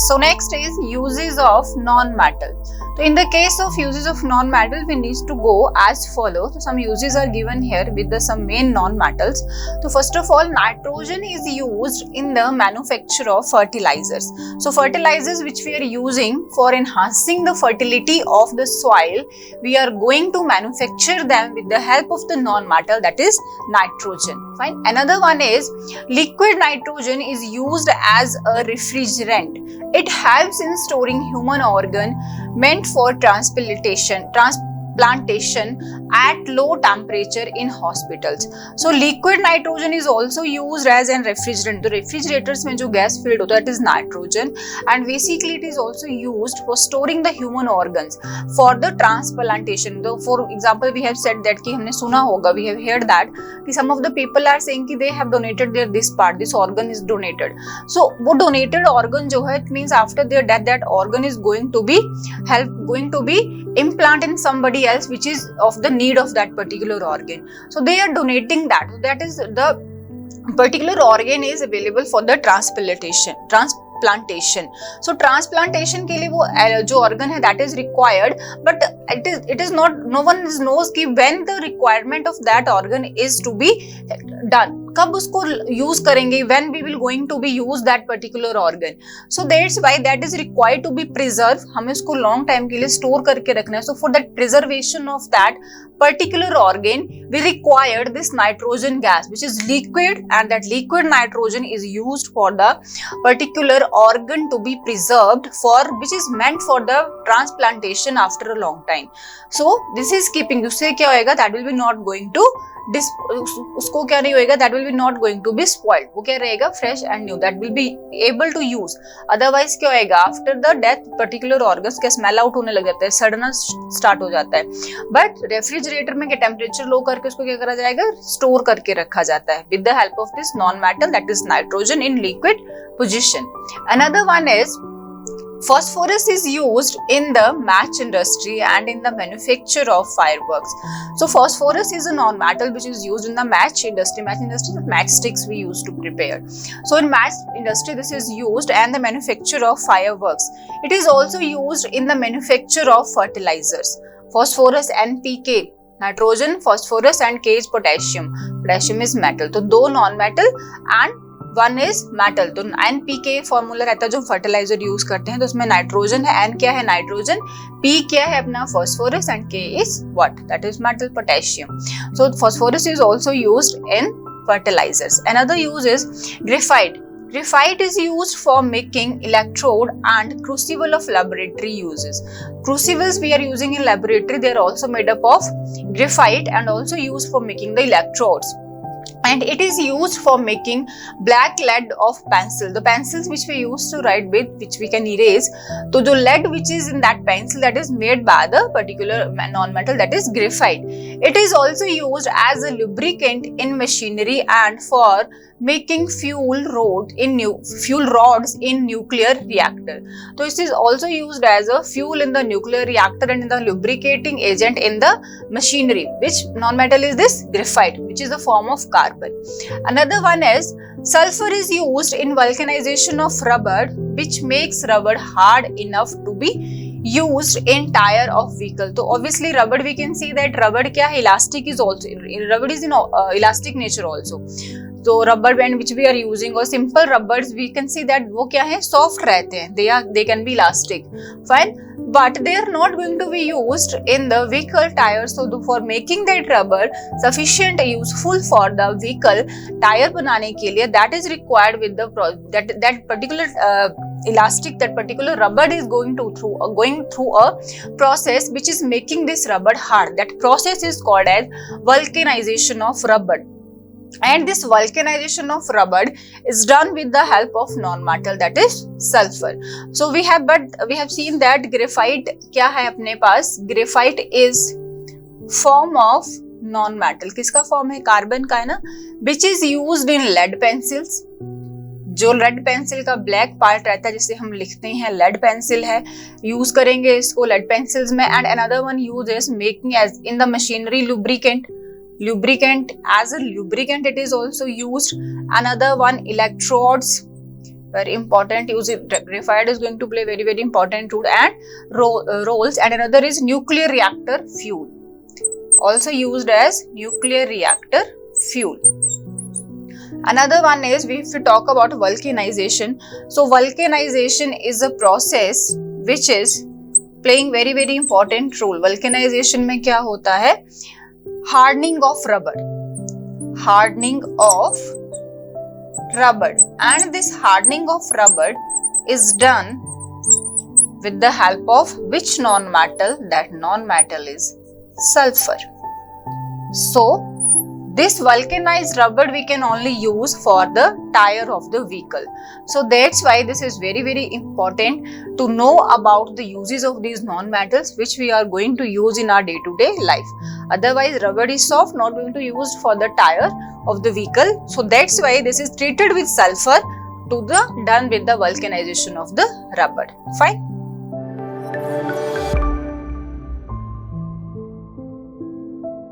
So next is uses of non-metal. So in the case of uses of non-metal, we need to go as follows. So some uses are given here with some main non-metals. So first of all, nitrogen is used in the manufacture of fertilizers. So fertilizers which we are using for enhancing the fertility of the soil, we are going to manufacture them with the help of the non-metal, that is nitrogen. Fine. Another one is liquid nitrogen is used as a refrigerant. It helps in storing human organ meant for transplantation at low temperature in hospitals. So liquid nitrogen is also used as an refrigerant. The refrigerators में जो gas filled होता है, that is nitrogen, and basically it is also used for storing the human organs for the transplantation. So for example, we have said that कि हमने सुना होगा, we have heard that कि some of the people are saying कि they have donated their this part, this organ is donated. So वो donated organ जो है, it means after their death that organ is going to be implant in somebody else which is of the need of that particular organ. So they are donating that. So that is the particular organ is available for the transplantation. So transplantation के लिए वो जो organ है that is required, but it is not, no one knows कि when the requirement of that organ is to be done. कब उसको use करेंगे, when we will going to be use that particular organ. So that's why that is required to be preserved. हमें उसको long time के लिए store करके रखना है. So for that preservation of that particular organ, we require this nitrogen gas which is liquid, and that liquid nitrogen is used for the particular organ to be preserved for, which is meant for the transplantation after a long time. So this is keeping, उससे क्या होएगा, that will be not going to उसको क्या नहीं होएगा, that will be not going to be spoiled. वो क्या रहेगा, fresh and new, that will be able to use. Otherwise क्या होएगा, after the death particular organs का smell out होने लग जाता है, सड़ना start हो जाता है. But refrigerator में क्या temperature low करके उसको क्या करा जाएगा, store करके रखा जाता है with the help of this non-metal, that is nitrogen in liquid position. Another one is phosphorus is used in the match industry and in the manufacture of fireworks. So phosphorus is a non-metal which is used in the match industry. Match industry, the matchsticks we used to prepare. So in match industry this is used and the manufacture of fireworks. It is also used in the manufacture of fertilizers. Phosphorus NPK, nitrogen, phosphorus, and K is potassium. Potassium is metal. तो दो non-metal and one is metal. तो NPK formula रहता है जो fertiliser use करते हैं, तो उसमें नाइट्रोजन है, N क्या है नाइट्रोजन, P क्या है अपना phosphorus, and K is what, that is metal potassium. So phosphorus is also used in fertilizers. Another use is graphite. Graphite is used for making electrode and crucible of laboratory uses. Crucibles we are using in laboratory, they are also made up of graphite and also used for making the electrodes. And it is used for making black lead of pencil. The pencils which we used to write with, which we can erase. So the lead which is in that pencil, that is made by the particular non-metal, that is graphite. It is also used as a lubricant in machinery and for making fuel rods in nuclear reactor. So it is also used as a fuel in the nuclear reactor and in the lubricating agent in the machinery. Which non-metal is this? Graphite, which is a form of carbon. Another one is sulfur is used in vulcanization of rubber, which makes rubber hard enough to be used in tire of vehicle. So obviously rubber, we can see that rubber क्या है, elastic is also, rubber is in elastic nature also. So rubber band which we are using or simple rubbers, we can see that वो क्या है, soft रहते हैं, they can be elastic, fine, but they are not going to be used in the vehicle tires. So for making that rubber sufficient useful for the vehicle tire बनाने के लिए, that is required with the that particular elastic, that particular rubber is going through a process which is making this rubber hard. That process is called as vulcanization of rubber. And this vulcanization of rubber is done with the help of non-metal, that is sulfur. So we have seen that graphite क्या है अपने पास, graphite is form of non-metal. किसका form है, carbon का है ना, which is used in lead pencils, जो lead pencil का ब्लैक पार्ट रहता है जिसे हम लिखते हैं लेड पेंसिल है, यूज करेंगे इसको लेड पेंसिल्स में. And another one use is making as in the machinery lubricant. Lubricant, as a lubricant it is also used. Another one, electrodes, very important use. Graphite is going to play very important role. And rolls. And another is nuclear reactor fuel, also used as nuclear reactor fuel. Another one is, if we talk about vulcanization, so vulcanization is a process which is playing very important role. vulcanization में क्या होता है? hardening of rubber, and this hardening of rubber is done with the help of which non-metal? That non-metal is sulfur. So this vulcanized rubber we can only use for the tire of the vehicle. So that's why this is very important to know about the uses of these non-metals which we are going to use in our day-to-day life. Otherwise rubber is soft, not going to use for the tire of the vehicle. So that's why this is treated with sulfur to the done with the vulcanization of the rubber. Fine.